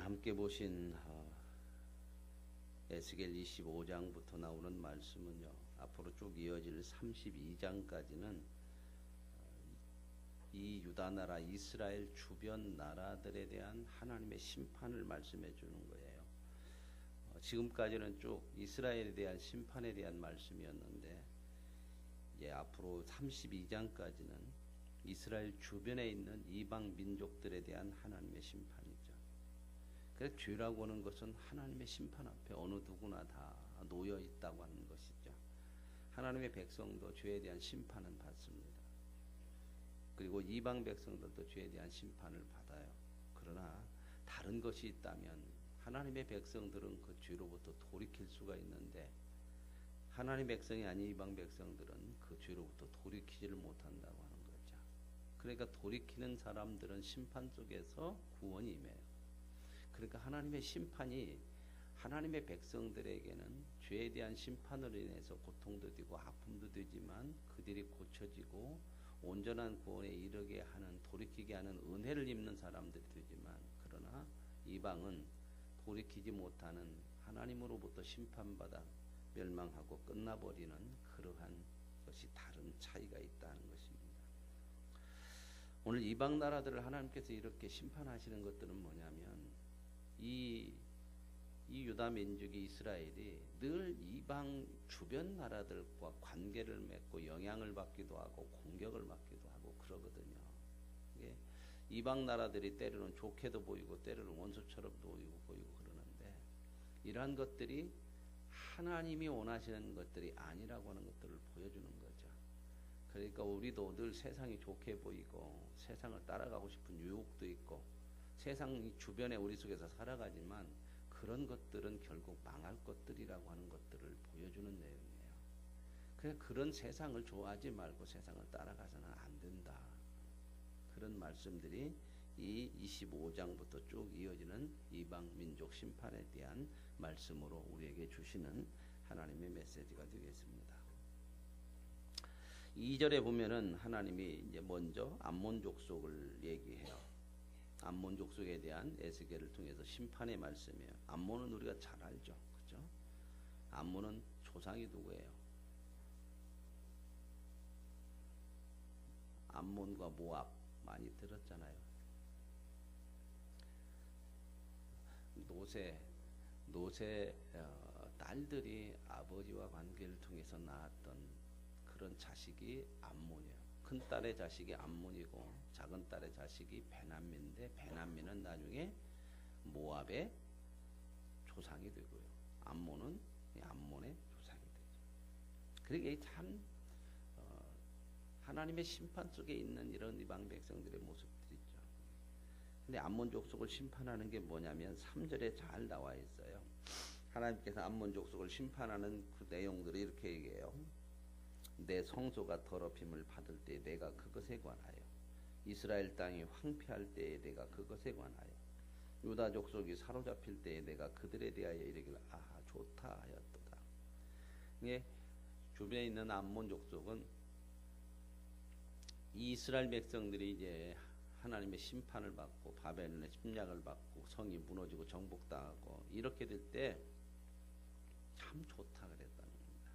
오늘 함께 보신 에스겔 25장부터 나오는 말씀은요, 앞으로 쭉 이어질 32장까지는 이 유다 나라 이스라엘 주변 나라들에 대한 하나님의 심판을 말씀해 주는 거예요. 지금까지는 쭉 이스라엘에 대한 심판에 대한 말씀이었는데, 이제 앞으로 32장까지는 이스라엘 주변에 있는 이방 민족들에 대한 하나님의 심판이죠. 그래서 죄라고 하는 것은 하나님의 심판 앞에 어느 누구나 다 놓여 있다고 하는 것이죠. 하나님의 백성도 죄에 대한 심판은 받습니다. 그리고 이방 백성들도 죄에 대한 심판을 받아요. 그러나 다른 것이 있다면 하나님의 백성들은 그 죄로부터 돌이킬 수가 있는데, 하나님의 백성이 아닌 이방 백성들은 그 죄로부터 돌이키지를 못한다고 하는 거죠. 그러니까 돌이키는 사람들은 심판 속에서 구원이 임해요. 그러니까 하나님의 심판이 하나님의 백성들에게는 죄에 대한 심판으로 인해서 고통도 되고 아픔도 되지만 그들이 고쳐지고 온전한 구원에 이르게 하는, 돌이키게 하는 은혜를 입는 사람들이 되지만, 그러나 이방은 돌이키지 못하는 하나님으로부터 심판받아 멸망하고 끝나버리는 그러한 것이 다른 차이가 있다는 것입니다. 오늘 이방 나라들을 하나님께서 이렇게 심판하시는 것들은 뭐냐면, 이 유다 민족이, 이스라엘이 늘 이방 주변 나라들과 관계를 맺고 영향을 받기도 하고 공격을 받기도 하고 그러거든요. 이게 이방 나라들이 때로는 좋게도 보이고 때로는 원수처럼 보이고 그러는데, 이러한 것들이 하나님이 원하시는 것들이 아니라고 하는 것들을 보여주는 거죠. 그러니까 우리도 늘 세상이 좋게 보이고 세상을 따라가고 싶은 유혹도 있고 세상이 주변에 우리 속에서 살아가지만, 그런 것들은 결국 망할 것들이라고 하는 것들을 보여주는 내용이에요. 그러니까 그런 세상을 좋아하지 말고 세상을 따라가서는 안 된다. 그런 말씀들이 이 25장부터 쭉 이어지는 이방 민족 심판에 대한 말씀으로 우리에게 주시는 하나님의 메시지가 되겠습니다. 2절에 보면은 하나님이 이제 먼저 암몬 족속을 얘기해요. 암몬 족속에 대한 에스겔을 통해서 심판의 말씀이에요. 암몬은 우리가 잘 알죠, 그렇죠? 암몬은 조상이 누구예요? 암몬과 모압 많이 들었잖아요. 노새 딸들이 아버지와 관계를 통해서 낳았던 그런 자식이 암몬이에요. 큰 딸의 자식이 암몬이고 작은 딸의 자식이 베냐민인데, 베냐민은 나중에 모압의 조상이 되고요. 암몬은 암몬의 조상이 되죠. 그러니까 참 하나님의 심판 속에 있는 이런 이방 백성들의 모습들이죠. 근데 암몬 족속을 심판하는 게 뭐냐면 3절에 잘 나와 있어요. 하나님께서 암몬 족속을 심판하는 그 내용들을 이렇게 얘기해요. 내 성소가 더럽힘을 받을 때 내가 그것에 관하여, 이스라엘 땅이 황폐할 때에 내가 그것에 관하여, 유다 족속이 사로잡힐 때에 내가 그들에 대하여 이르기를 아하 좋다 하였도다. 이게 주변에 있는 암몬 족속은 이 이스라엘 백성들이 이제 하나님의 심판을 받고 바벨론의 침략을 받고 성이 무너지고 정복당하고 이렇게 될 때 참 좋다 그랬다는 겁니다.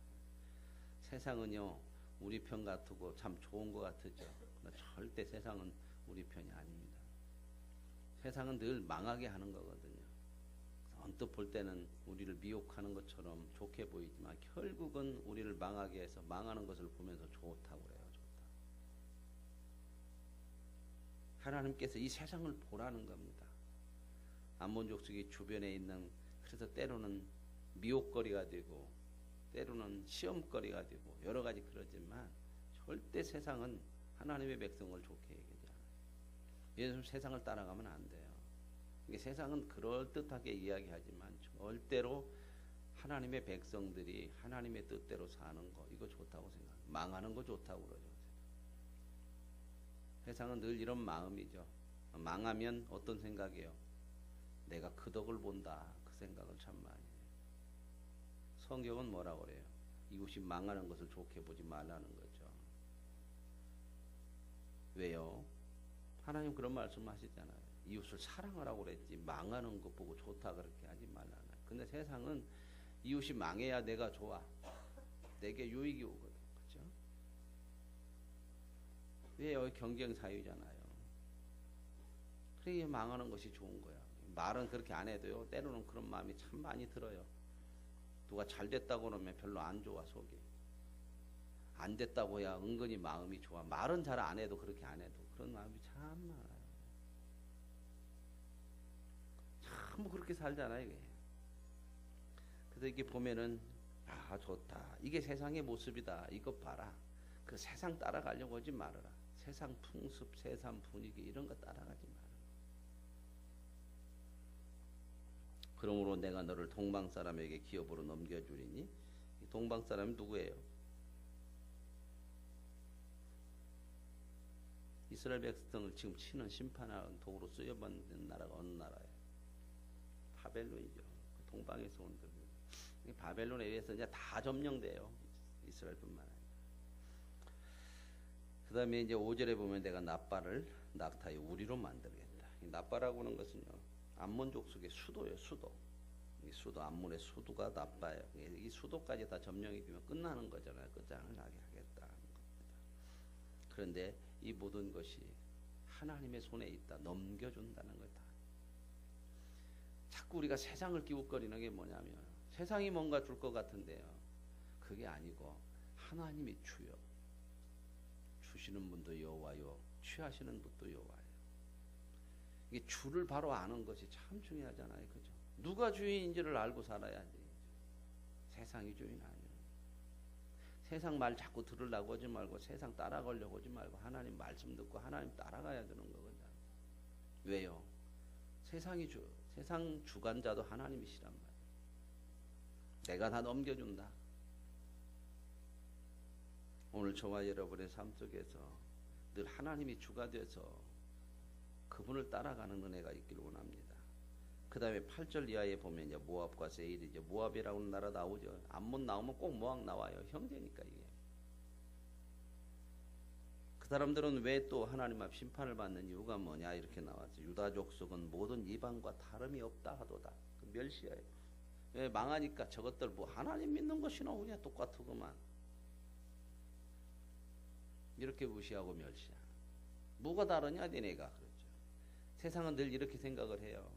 세상은요 우리 편 같고 참 좋은 것 같으죠. 그러나 절대 세상은 우리 편이 아닙니다. 세상은 늘 망하게 하는 거거든요. 언뜻 볼 때는 우리를 미혹하는 것처럼 좋게 보이지만 결국은 우리를 망하게 해서 망하는 것을 보면서 좋다고 그래요. 좋다. 하나님께서 이 세상을 보라는 겁니다. 암몬 족속이 주변에 있는, 그래서 때로는 미혹거리가 되고 때로는 시험거리가 되고 여러 가지 그러지만 절대 세상은 하나님의 백성을 좋게 얘기하지 않아요. 예수 세상을 따라가면 안 돼요. 이게 세상은 그럴듯하게 이야기하지만 절대로 하나님의 백성들이 하나님의 뜻대로 사는 거, 이거 좋다고 생각해요. 망하는 거 좋다고 그러죠. 세상은 늘 이런 마음이죠. 망하면 어떤 생각이에요? 내가 그 덕을 본다. 그 생각을 참 많이 해요. 성경은 뭐라고 그래요? 이웃이 망하는 것을 좋게 보지 말라는 거죠. 왜요? 하나님 그런 말씀 하시잖아요. 이웃을 사랑하라고 그랬지 망하는 거 보고 좋다 그렇게 하지 말라는 거야. 근데 세상은 이웃이 망해야 내가 좋아. 내게 유익이 오거든. 그죠? 왜 여기 경쟁 사회잖아요. 그래 망하는 것이 좋은 거야. 말은 그렇게 안 해도요. 때로는 그런 마음이 참 많이 들어요. 누가 잘 됐다고 그러면 별로 안 좋아 속이. 안 됐다고 해야 은근히 마음이 좋아. 말은 잘 안 해도 그렇게 안 해도 그런 마음이 참 많아요. 참 그렇게 살잖아요. 이게. 그래서 이게 보면은 아 좋다. 이게 세상의 모습이다. 이것 봐라. 그 세상 따라가려고 하지 말아라. 세상 풍습, 세상 분위기 이런 거 따라가지 마라. 그러므로 내가 너를 동방 사람에게 기업으로 넘겨주리니 동방 사람이 누구예요? 이스라엘 백성을 지금 치는 심판하는 도구로 쓰여받는 나라가 어느 나라예요? 바벨론이죠. 동방에서 온 들. 바벨론에 의해서 이제 다 점령돼요. 이스라엘뿐만 아니라. 그 다음에 이제 5절에 보면 내가 납바를 낙타의 우리로 만들겠다. 이 납바라고 하는 것은요. 암몬 족속의 수도예요. 수도. 이 수도 암몬의 수도가 납바예요. 이 수도까지 다 점령이 되면 끝나는 거잖아요. 끝장을 나게 하겠다는 겁니다. 그런데 이 모든 것이 하나님의 손에 있다. 넘겨준다는 거다. 자꾸 우리가 세상을 기웃거리는 게 뭐냐면 세상이 뭔가 줄 것 같은데요. 그게 아니고 하나님이 주요. 주시는 분도 여호와요. 취하시는 분도 여호와예요. 이게 주를 바로 아는 것이 참 중요하잖아요. 그죠? 누가 주인인지를 알고 살아야지. 세상이 주인 아니에요. 세상 말 자꾸 들으려고 하지 말고 세상 따라가려고 하지 말고 하나님 말씀 듣고 하나님 따라가야 되는 거거든요. 왜요? 세상 주관자도 하나님이시란 말이에요. 내가 다 넘겨준다. 오늘 저와 여러분의 삶 속에서 늘 하나님이 주가 돼서 그분을 따라가는 은혜가 있기를 원합니다. 그 다음에 8절 이하에 보면 이제 모압과 세일이죠. 모압이라고 하는 나라 나오죠. 암몬 나오면 꼭 모압 나와요. 형제니까 이게. 그 사람들은 왜 또 하나님 앞 심판을 받는 이유가 뭐냐 이렇게 나왔죠. 유다 족속은 모든 이방과 다름이 없다 하도다. 멸시해요. 왜 망하니까 저것들 뭐 하나님 믿는 것이나 그냥 똑같구만. 이렇게 무시하고 멸시하는. 뭐가 다르냐 니네가 그렇죠. 세상은 늘 이렇게 생각을 해요.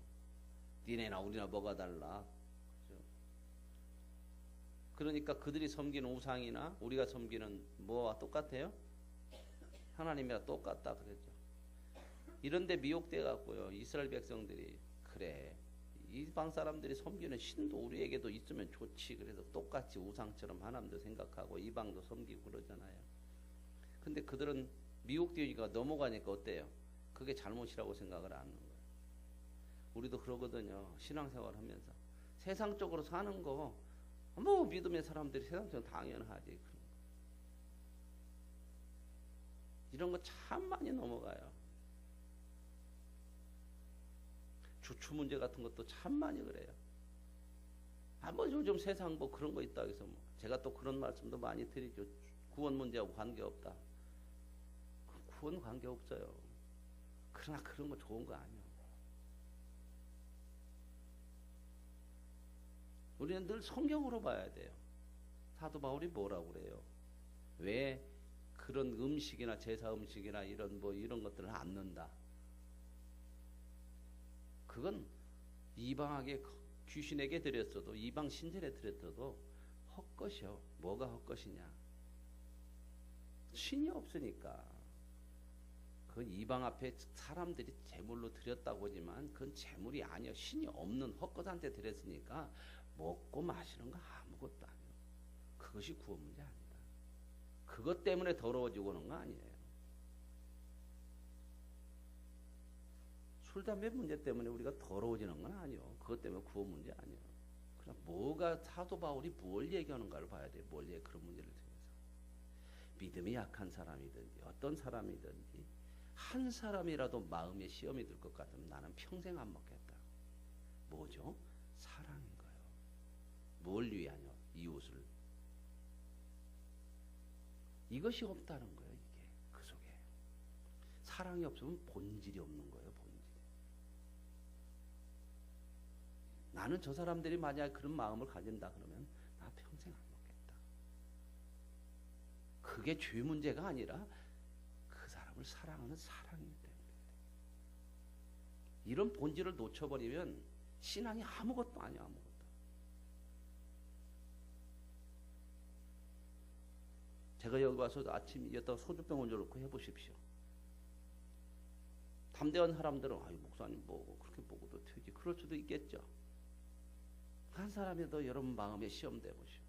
니네나 우리나 뭐가 달라. 그렇죠? 그러니까 그들이 섬기는 우상이나 우리가 섬기는 뭐와 똑같아요? 하나님이랑 똑같다 그랬죠. 이런데 미혹돼 갖고요. 이스라엘 백성들이 그래. 이방 사람들이 섬기는 신도 우리에게도 있으면 좋지. 그래서 똑같이 우상처럼 하나님도 생각하고 이방도 섬기고 그러잖아요. 근데 그들은 미혹되니까 넘어가니까 어때요? 그게 잘못이라고 생각을 안 하는 거예요. 우리도 그러거든요. 신앙생활 하면서. 세상적으로 사는 거, 뭐 믿음의 사람들이 세상적으로 당연하지. 이런 거 참 많이 넘어가요. 주추 문제 같은 것도 참 많이 그래요. 뭐 요즘 세상 뭐 그런 거 있다 해서 뭐 제가 또 그런 말씀도 많이 드리죠. 구원 문제하고 관계없다. 구원 관계없어요. 그러나 그런 거 좋은 거 아니에요. 우리는 늘 성경으로 봐야 돼요. 사도 바울이 뭐라고 그래요? 왜 그런 음식이나 제사 음식이나 이런 것들을 안 넣는다. 그건 이방에게 귀신에게 드렸어도 이방 신전에 드렸어도 헛것이요. 뭐가 헛것이냐? 신이 없으니까. 그건 이방 앞에 사람들이 제물로 드렸다고 하지만 그건 제물이 아니요. 신이 없는 헛것한테 드렸으니까 먹고 마시는 거 아무것도 아니에요. 그것이 구원 문제 아니다. 그것 때문에 더러워지고 오는 거 아니에요. 술, 담배 문제 때문에 우리가 더러워지는 건 아니에요. 그것 때문에 구원 문제 아니에요. 그럼 뭐가 사도 바울이 뭘 얘기하는가를 봐야 돼요. 뭘 얘기 그런 문제를 통해서. 믿음이 약한 사람이든지 어떤 사람이든지 한 사람이라도 마음에 시험이 들 것 같으면 나는 평생 안 먹겠다. 뭐죠? 사랑인 거예요. 뭘 위하냐? 이웃을. 이것이 없다는 거예요. 이게 그 속에. 사랑이 없으면 본질이 없는 거예요. 본질. 나는 저 사람들이 만약 그런 마음을 가진다 그러면 나 평생 안 먹겠다. 그게 죄 문제가 아니라 그 사람을 사랑하는 사랑이기 때문에. 이런 본질을 놓쳐버리면 신앙이 아무것도 아니야. 아무것도. 제가 여기 와서 아침 여기다 소주병 얹어놓고 해보십시오. 담대한 사람들은 아유 목사님 뭐 그렇게 보고도 되지 그럴 수도 있겠죠. 한 사람이 더 여러분 마음에 시험돼 보시오.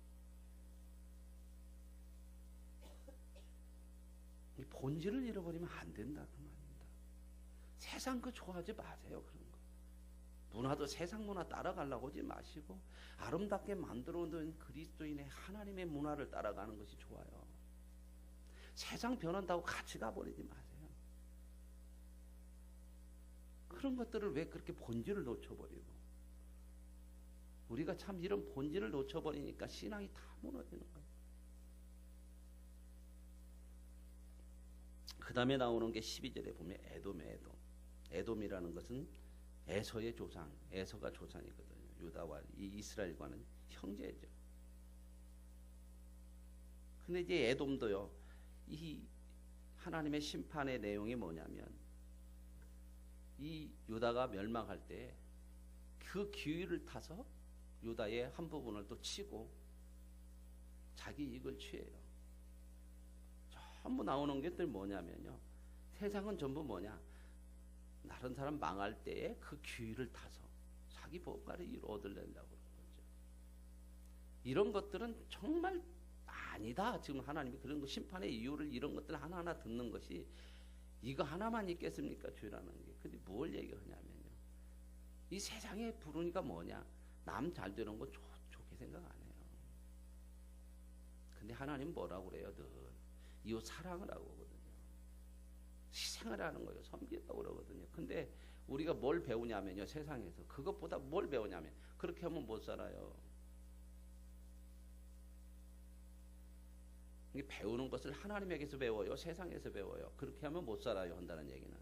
이 본질을 잃어버리면 안 된다 그 말입니다. 세상 그 좋아하지 마세요. 그런 거. 문화도 세상 문화 따라가려고 하지 마시고 아름답게 만들어 놓은 그리스도인의 하나님의 문화를 따라가는 것이 좋아요. 세상 변한다고 같이 가버리지 마세요. 그런 것들을 왜 그렇게 본질을 놓쳐버리고 우리가 참 이런 본질을 놓쳐버리니까 신앙이 다 무너지는 거예요. 그 다음에 나오는 게 12절에 보면 에돔이에요. 에돔. 에돔이라는 것은 에서의 조상, 에서가 조상이거든요. 유다와 이 이스라엘과는 형제죠. 근데 이제 에돔도요. 이 하나님의 심판의 내용이 뭐냐면 이 유다가 멸망할 때 그 기회를 타서 유다의 한 부분을 또 치고 자기 이익을 취해요. 전부 나오는 것들 뭐냐면요. 세상은 전부 뭐냐. 다른 사람 망할 때에 그 기회를 타서 자기 뭔가를 얻으려고 그러는 거죠. 이런 것들은 정말 아니다. 지금 하나님이 그런 거 심판의 이유를 이런 것들 하나하나 듣는 것이 이거 하나만 있겠습니까? 죄라는 게. 근데 뭘 얘기하냐면요. 이 세상에 부르니까 뭐냐? 남 잘 되는 거 좋게 생각 안 해요. 근데 하나님 뭐라고 그래요? 늘 이웃 사랑을 하고 그러거든요. 희생을 하는 거예요. 섬기라고 그러거든요. 근데 우리가 뭘 배우냐면요. 세상에서 그것보다 뭘 배우냐면 그렇게 하면 못 살아요. 배우는 것을 하나님에게서 배워요? 세상에서 배워요? 그렇게 하면 못 살아요. 한다는 얘기는.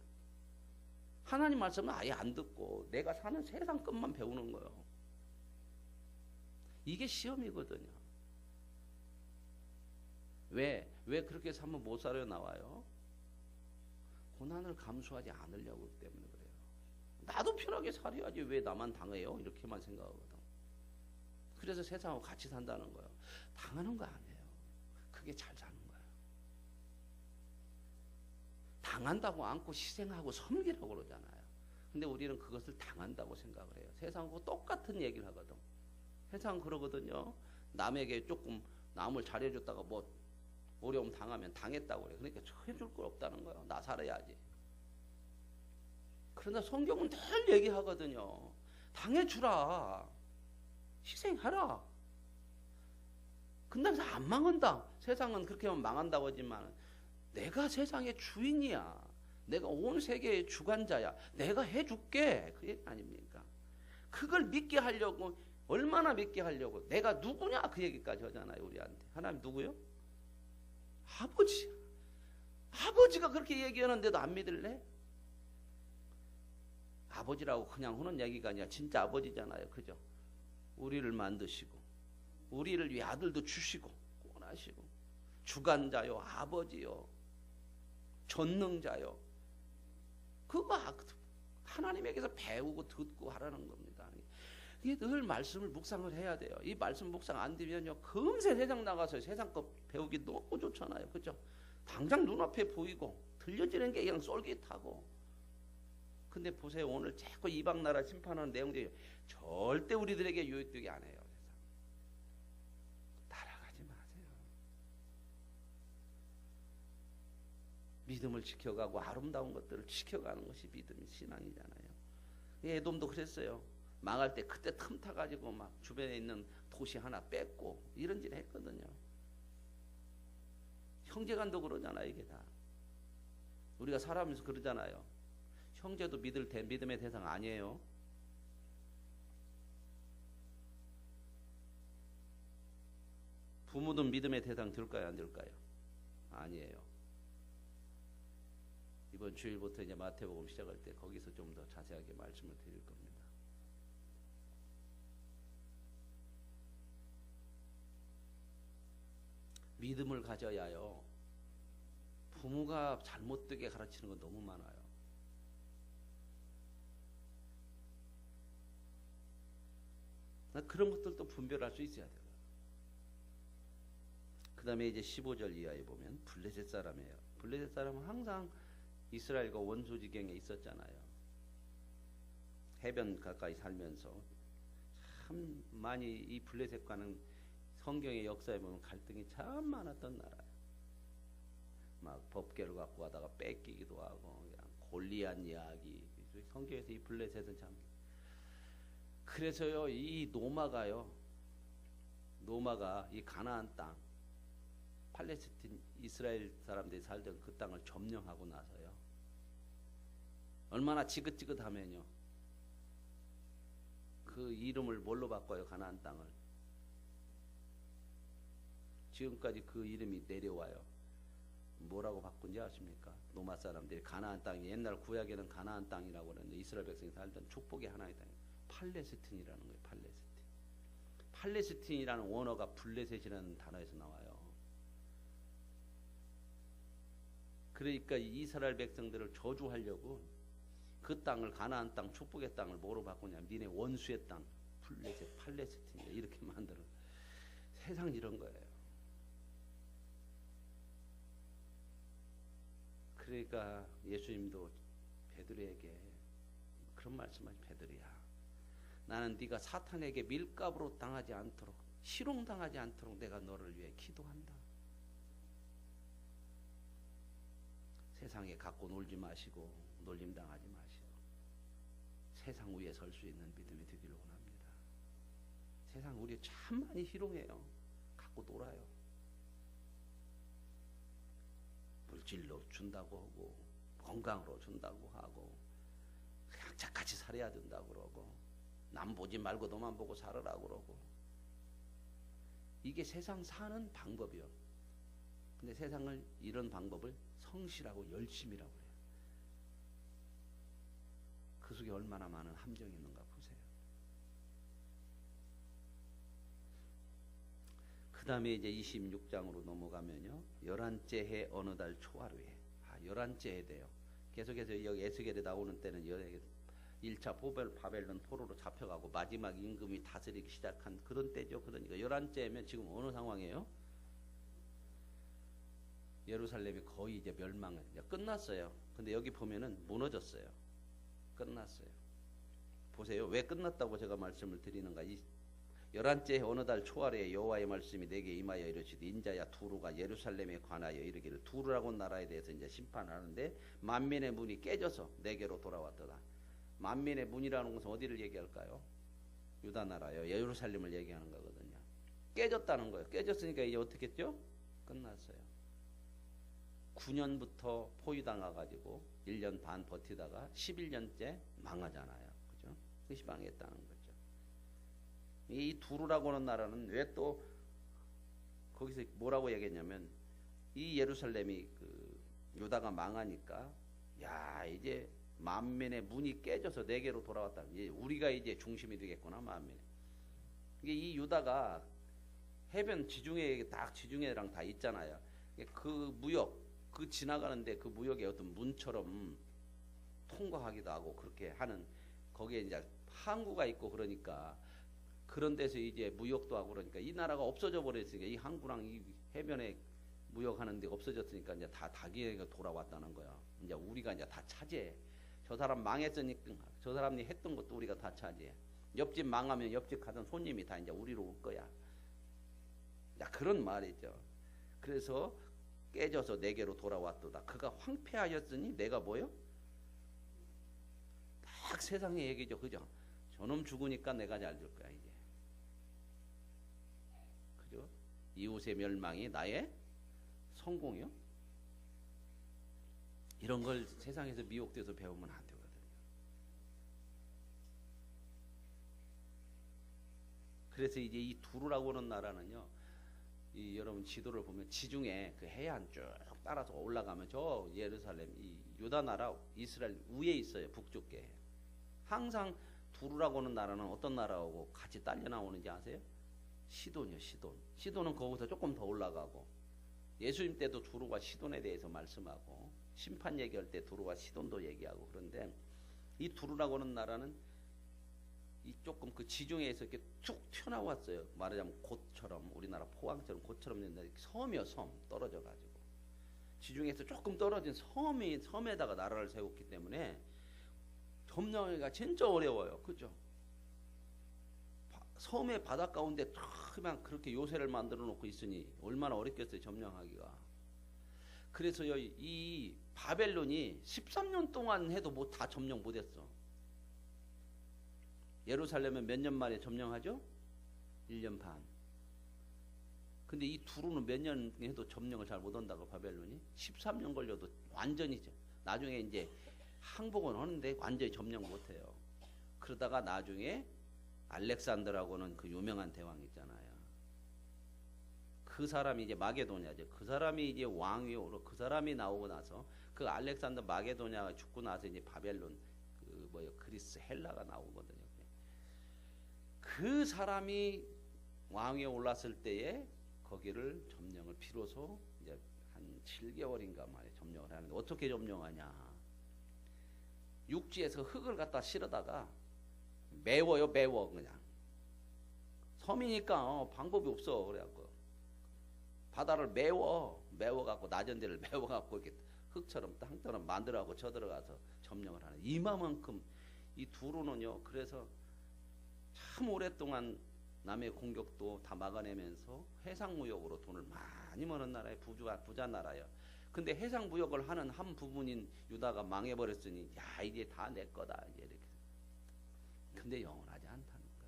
하나님 말씀은 아예 안 듣고 내가 사는 세상 것만 배우는 거예요. 이게 시험이거든요. 왜 그렇게 살면 못 살아요 나와요? 고난을 감수하지 않으려고 때문에 그래요. 나도 편하게 살아야지 왜 나만 당해요? 이렇게만 생각하거든. 그래서 세상하고 같이 산다는 거예요. 당하는 거 아니에요. 그게 잘 사는 거예요. 당한다고 안고 희생하고 섬기라고 그러잖아요. 근데 우리는 그것을 당한다고 생각을 해요. 세상하고 똑같은 얘기를 하거든. 세상은 그러거든요. 남에게 조금 남을 잘해줬다가 뭐 어려움 당하면 당했다고 그래. 그러니까 해줄 거 없다는 거예요. 나 살아야지. 그러나 성경은 늘 얘기하거든요. 당해주라. 희생하라. 근데 안 망한다. 세상은 그렇게 하면 망한다고 하지만 내가 세상의 주인이야. 내가 온 세계의 주관자야. 내가 해줄게. 그 얘기 아닙니까? 그걸 믿게 하려고 얼마나 믿게 하려고 내가 누구냐 그 얘기까지 하잖아요. 우리한테. 하나님 누구요? 아버지. 아버지가 그렇게 얘기하는데도 안 믿을래? 아버지라고 그냥 하는 얘기가 아니라 진짜 아버지잖아요. 그죠? 우리를 만드시고 우리를 위해 아들도 주시고 원하시고 주관자요 아버지요 전능자요. 그거 하나님에게서 배우고 듣고 하라는 겁니다. 이게 늘 말씀을 묵상을 해야 돼요. 이 말씀 묵상 안 되면요 금세 세상 나가서 세상 거 배우기 너무 좋잖아요. 그죠? 당장 눈앞에 보이고 들려지는 게 그냥 쏠깃하고. 근데 보세요. 오늘 자꾸 이방 나라 심판하는 내용들이 절대 우리들에게 유익되게 안 해요. 따라가지 마세요. 믿음을 지켜가고 아름다운 것들을 지켜가는 것이 믿음의 신앙이잖아요. 에돔도 그랬어요. 망할 때 그때 틈타가지고 막 주변에 있는 도시 하나 뺏고 이런 짓 했거든요. 형제간도 그러잖아요. 이게 다. 우리가 살아가면서 그러잖아요. 형제도 믿음의 대상 아니에요. 부모도 믿음의 대상 될까요? 안 될까요? 아니에요. 이번 주일부터 이제 마태복음 시작할 때 거기서 좀 더 자세하게 말씀을 드릴 겁니다. 믿음을 가져야요. 부모가 잘못되게 가르치는 건 너무 많아요. 그런 것들도 분별할 수 있어야 돼요. 그 다음에 이제 15절 이하에 보면 블레셋 사람이에요. 블레셋 사람은 항상 이스라엘과 원수지경에 있었잖아요. 해변 가까이 살면서 참 많이 이 블레셋과는 성경의 역사에 보면 갈등이 참 많았던 나라예요. 막 법궤를 갖고 가다가 뺏기기도 하고 그냥 골리앗 이야기. 성경에서 이 블레셋은 참 그래서요 이 노마가 이 가나안 땅 팔레스틴 이스라엘 사람들이 살던 그 땅을 점령하고 나서요 얼마나 지긋지긋하면요 그 이름을 뭘로 바꿔요? 가나안 땅을 지금까지 그 이름이 내려와요. 뭐라고 바꾼지 아십니까? 노마 사람들이 가나안 땅이 옛날 구약에는 가나안 땅이라고 그랬는데 이스라엘 백성이 살던 축복의 하나의 땅이 팔레스틴이라는 거예요. 팔레스틴이라는 원어가 블레셋이라는 단어에서 나와요. 그러니까 이스라엘 백성들을 저주하려고 그 땅을 가나안 땅 축복의 땅을 뭐로 바꾸냐면 니네 원수의 땅 블레셋 팔레스틴 이렇게 만들어. 세상 이런 거예요. 그러니까 예수님도 베드로에게 그런 말씀하신 베드로야. 나는 네가 사탄에게 밀가부로 당하지 않도록 희롱당하지 않도록 내가 너를 위해 기도한다. 세상에 갖고 놀지 마시고 놀림당하지 마시고 세상 위에 설 수 있는 믿음이 되기를 원합니다. 세상 우리 참 많이 희롱해요. 갖고 놀아요. 물질로 준다고 하고 건강으로 준다고 하고 그냥 착같이 살아야 된다고 그러고 남 보지 말고 너만 보고 살으라고 그러고 이게 세상 사는 방법이요. 근데 세상을 이런 방법을 성실하고 열심이라고 해요. 그 속에 얼마나 많은 함정이 있는가 보세요. 그 다음에 이제 26장으로 넘어가면요. 11째 해 어느 달 초하루에 11째 해 돼요. 계속해서 여기 에스겔에 나오는 때는 1차 바벨론 포로로 잡혀가고 마지막 임금이 다스리기 시작한 그런 때죠. 그러니까 11째면 지금 어느 상황이에요? 예루살렘이 거의 이제 멸망을 이제 끝났어요. 근데 여기 보면은 무너졌어요. 끝났어요. 보세요. 왜 끝났다고 제가 말씀을 드리는가? 11째 어느 달 초하루에 여호와의 말씀이 내게 임하여 이르시되 인자야 두루가 예루살렘에 관하여 이르기를 두루라고 나라에 대해서 이제 심판하는데 만민의 문이 깨져서 내게로 돌아왔더라. 만민의 문이라는 것은 어디를 얘기할까요? 유다 나라요. 예루살렘을 얘기하는 거거든요. 깨졌다는 거예요. 깨졌으니까 이제 어떻게 했죠? 끝났어요. 9년부터 포위당해가지고 1년 반 버티다가 11년째 망하잖아요. 그죠? 그것이 망했다는 거죠. 이 두루라고 하는 나라는 왜 또 거기서 뭐라고 얘기했냐면 이 예루살렘이 그 유다가 망하니까 야 이제 만민의 문이 깨져서 내게로 돌아왔다. 이제 우리가 이제 중심이 되겠구나 만민. 이게 이 유다가 해변 지중해 딱 지중해랑 다 있잖아요. 그 무역 그 지나가는데 그 무역의 어떤 문처럼 통과하기도 하고 그렇게 하는 거기에 이제 항구가 있고 그러니까 그런 데서 이제 무역도 하고 그러니까 이 나라가 없어져 버렸으니까 이 항구랑 이 해변에 무역하는 데 없어졌으니까 이제 다 자기에게 돌아왔다는 거야. 이제 우리가 이제 다 차지해. 저 사람 망했으니까 저 사람이 했던 것도 우리가 다 차지해. 옆집 망하면 옆집 가던 손님이 다 이제 우리로 올 거야. 야 그런 말이죠. 그래서 깨져서 내게로 돌아왔도다. 그가 황폐하였으니 내가 뭐요? 딱 세상의 얘기죠. 그죠? 저놈 죽으니까 내가 잘 될 거야 이제. 그죠? 이웃의 멸망이 나의 성공이요? 이런 걸 세상에서 미혹돼서 배우면 안 되거든요. 그래서 이제 이 두루라고 하는 나라는요. 이 여러분 지도를 보면 지중해 그 해안 쭉 따라서 올라가면 저 예루살렘 이 유다 나라 이스라엘 위에 있어요. 북쪽에. 항상 두루라고 하는 나라는 어떤 나라하고 같이 딸려 나오는지 아세요? 시돈이요. 시돈. 시돈은 거기서 조금 더 올라가고 예수님 때도 두루와 시돈에 대해서 말씀하고 심판 얘기할 때 두루와 시돈도 얘기하고 그런데 이 두루라고 하는 나라는 이 조금 그 지중해에서 이렇게 쭉 튀어나왔어요. 말하자면 곧처럼 우리나라 포항처럼 곧처럼 있는데 섬이요, 섬 떨어져 가지고 지중해에서 조금 떨어진 섬에다가 나라를 세웠기 때문에 점령하기가 진짜 어려워요. 그죠? 섬의 바닷 가운데 그냥 그렇게 요새를 만들어 놓고 있으니 얼마나 어렵겠어요, 점령하기가. 그래서요, 이 바벨론이 13년 동안 해도 뭐 다 점령 못했어. 예루살렘은 몇 년 만에 점령하죠? 1년 반. 근데 이 두루는 몇 년 해도 점령을 잘 못한다고 바벨론이 13년 걸려도 완전히 나중에 이제 항복은 하는데 완전히 점령 못해요. 그러다가 나중에 알렉산더라고는 그 유명한 대왕 있잖아요. 그 사람이 이제 마게도냐죠. 그 사람이 이제 왕이 오르 그 사람이 나오고 나서 그 알렉산더 마게도냐가 죽고 나서 이제 바벨론 그 뭐요 그리스 헬라가 나오거든요. 그 사람이 왕위에 올랐을 때에 거기를 점령을 비로소 이제 한 7개월인가 만에 점령을 하는데 어떻게 점령하냐? 육지에서 흙을 갖다 실어다가 메워요, 메워 그냥. 섬이니까 방법이 없어. 그래갖고 바다를 메워갖고 낮은 데를 메워갖고 이렇게 흙처럼 땅처럼 만들어갖고 쳐들어가서 점령을 하는. 이만큼 이 두루는요. 그래서 참 오랫동안 남의 공격도 다 막아내면서 해상무역으로 돈을 많이 버는 나라의 부자 나라예요. 근데 해상무역을 하는 한 부분인 유다가 망해버렸으니 야 이제 다 내 거다 이제 이렇게. 근데 영원하지 않다는 거죠.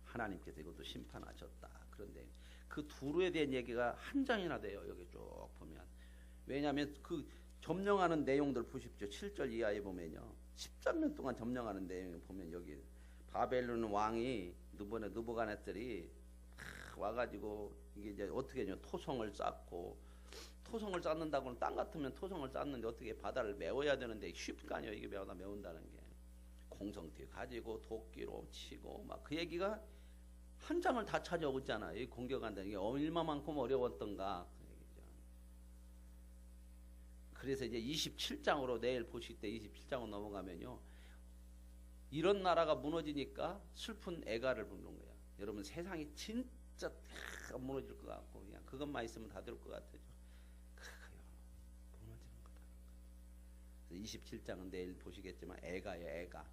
하나님께서 이것도 심판하셨다. 그런데 그 두루에 대한 얘기가 한 장이나 돼요. 여기 쭉 보면. 왜냐하면 그 점령하는 내용들 보십시오. 7절 이하에 보면요. 13년 동안 점령하는 내용 보면 여기 바벨론 왕이 느부갓네살이 와가지고 이게 이제 어떻게 하냐 토성을 쌓고 토성을 쌓는다고는 땅 같으면 토성을 쌓는데 어떻게 바다를 메워야 되는데 쉽지 않아요. 이게 바다 메운다는 게 공성티 가지고 도끼로 치고 막 그 얘기가 한 장을 다 찾아오고 있잖아요. 이 공격한다는 게 얼마만큼 어려웠던가 그 얘기죠. 그래서 이제 27장으로 내일 보실 때 27장으로 넘어가면요. 이런 나라가 무너지니까 슬픈 애가를 부르는 거야. 여러분 세상이 진짜 다 무너질 것 같고 그냥 그것만 있으면 다 될 것 같아요. 그거요. 무너지는 거다. 27장은 내일 보시겠지만 애가요. 애가.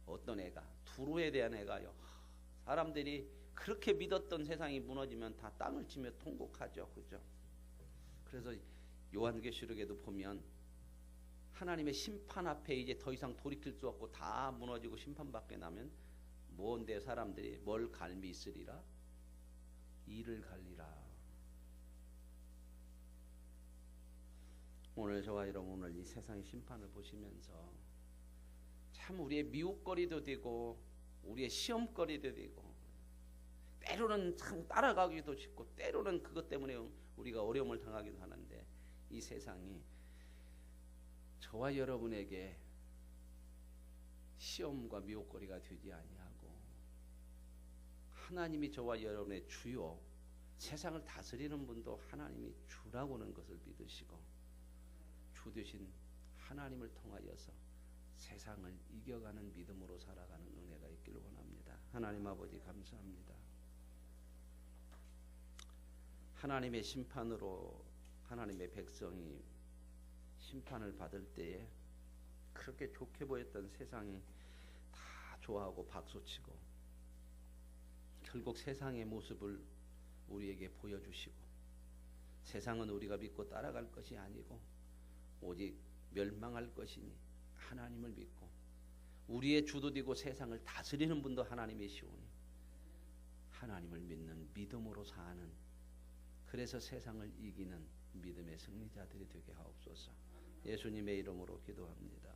어떤 애가? 두루에 대한 애가요. 사람들이 그렇게 믿었던 세상이 무너지면 다 땅을 치며 통곡하죠. 그죠? 그래서 요한계시록에도 보면 하나님의 심판 앞에 이제 더 이상 돌이킬 수 없고 다 무너지고 심판받게 나면 뭔데 사람들이 뭘 갈미 있으리라? 이를 갈리라. 오늘 저와 여러분 오늘 이 세상의 심판을 보시면서 참 우리의 미웃거리도 되고 우리의 시험거리도 되고 때로는 참 따라가기도 쉽고 때로는 그것 때문에 우리가 어려움을 당하기도 하는데 이 세상이 저와 여러분에게 시험과 미혹거리가 되지 아니하고 하나님이 저와 여러분의 주요 세상을 다스리는 분도 하나님이 주라고 하는 것을 믿으시고 주 되신 하나님을 통하여서 세상을 이겨가는 믿음으로 살아가는 은혜가 있기를 원합니다. 하나님 아버지 감사합니다. 하나님의 심판으로 하나님의 백성이 심판을 받을 때에 그렇게 좋게 보였던 세상이 다 좋아하고 박수치고 결국 세상의 모습을 우리에게 보여주시고 세상은 우리가 믿고 따라갈 것이 아니고 오직 멸망할 것이니 하나님을 믿고 우리의 주도 되고 세상을 다스리는 분도 하나님이시오니 하나님을 믿는 믿음으로 사는 그래서 세상을 이기는 믿음의 승리자들이 되게 하옵소서. 예수님의 이름으로 기도합니다.